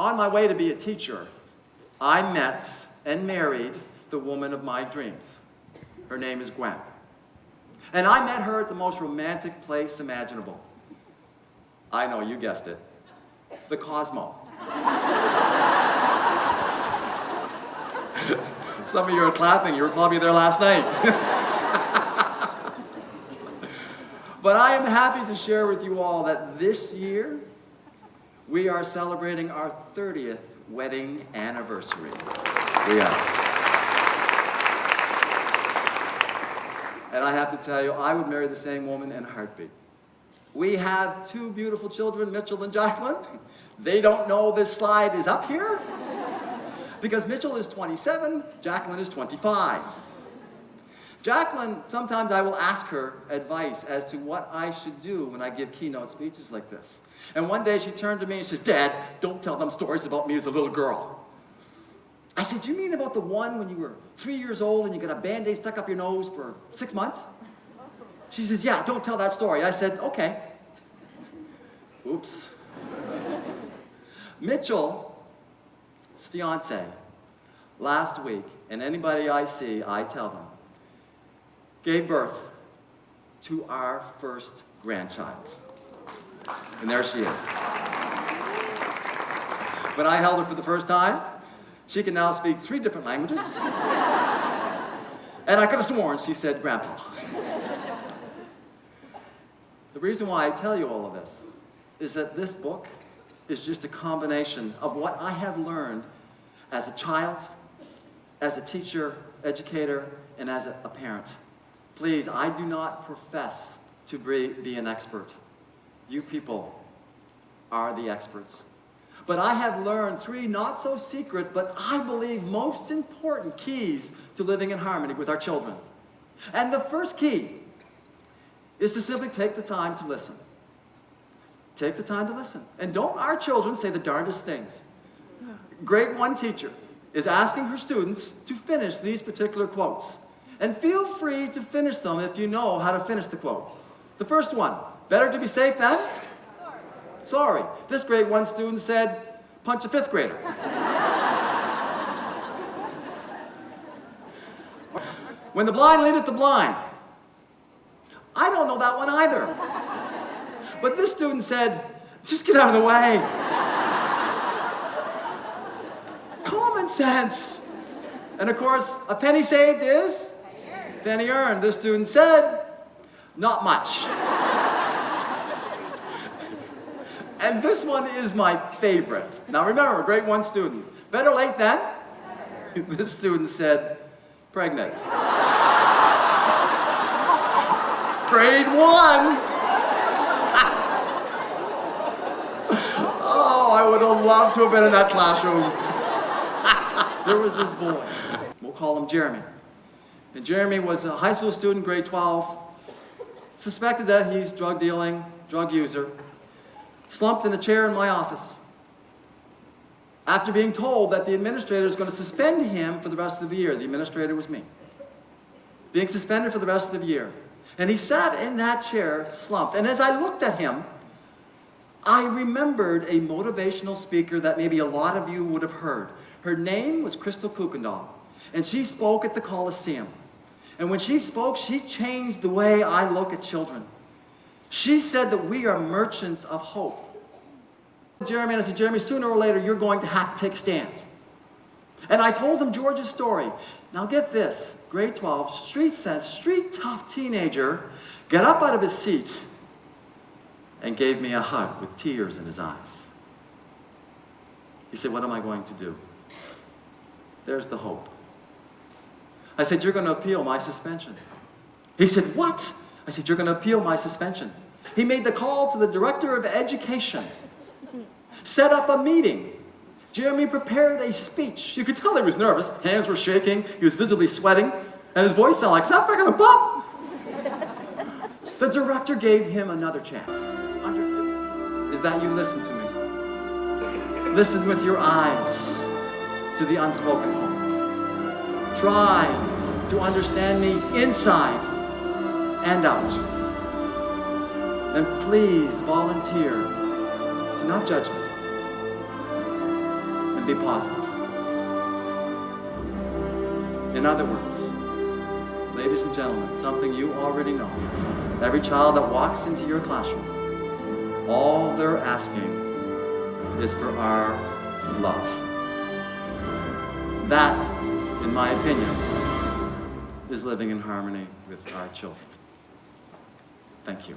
On my way to be a teacher, I met and married the woman of my dreams. Her name is Gwen. And I met her at the most romantic place imaginable. I know, you guessed it. The Cosmo. Some of you are clapping. You were probably there last night. But I am happy to share with you all that this year, we are celebrating our 30th wedding anniversary. We are. And I have to tell you, I would marry the same woman in a heartbeat. We have two beautiful children, Mitchell and Jacqueline. They don't know this slide is up here because Mitchell is 27, Jacqueline is 25. Jacqueline, sometimes I will ask her advice as to what I should do when I give keynote speeches like this. And one day she turned to me and she says, "Dad, don't tell them stories about me as a little girl." I said, "Do you mean about the one when you were 3 years old and you got a Band-Aid stuck up your nose for 6 months?" She says, "Yeah, don't tell that story." I said, "Okay." Oops. Mitchell's fiance, last week, and anybody I see, I tell them, gave birth to our first grandchild. And there she is. When I held her for the first time, she can now speak 3 different languages. And I could have sworn she said "Grandpa." The reason why I tell you all of this is that this book is just a combination of what I have learned as a child, as a teacher, educator, and as a parent. Please, I do not profess to be an expert. You people are the experts. But I have learned 3 not so secret, but I believe most important keys to living in harmony with our children. And the first key is to simply take the time to listen. Take the time to listen. And don't our children say the darndest things. Grade 1 teacher is asking her students to finish these particular quotes. And feel free to finish them if you know how to finish the quote. The first one, better to be safe than? Sorry. This grade 1 student said, punch a 5th grader. When the blind leadeth the blind. I don't know that one either. But this student said, just get out of the way. Common sense. And of course, a penny saved is? Penny earned. This student said, not much. And this one is my favorite. Now remember, grade 1 student. Better late than? This student said, pregnant. Grade 1. Oh, I would have loved to have been in that classroom. There was this boy. We'll call him Jeremy. And Jeremy was a high school student, grade 12, suspected that he's drug dealing, drug user, slumped in a chair in my office after being told that the administrator is going to suspend him for the rest of the year. The administrator was me. Being suspended for the rest of the year. And he sat in that chair, slumped. And as I looked at him, I remembered a motivational speaker that maybe a lot of you would have heard. Her name was Crystal Kuykendall, and she spoke at the Coliseum. And when she spoke, she changed the way I look at children. She said that we are merchants of hope. Jeremy, and I said, Jeremy, sooner or later, you're going to have to take a stand. And I told him George's story. Now get this, grade 12, street tough teenager, got up out of his seat and gave me a hug with tears in his eyes. He said, what am I going to do? There's the hope. I said, you're going to appeal my suspension. He said, what? I said, you're going to appeal my suspension. He made the call to the director of education, set up a meeting. Jeremy prepared a speech. You could tell he was nervous. Hands were shaking. He was visibly sweating. And his voice sounded like, stop freaking a pop. The director gave him another chance. Is that you listen to me. Listen with your eyes to the unspoken hope. Try to understand me inside and out. And please volunteer to not judge me, and be positive. In other words, ladies and gentlemen, something you already know. Every child that walks into your classroom, all they're asking is for our love. That, in my opinion, is living in harmony with our children. Thank you.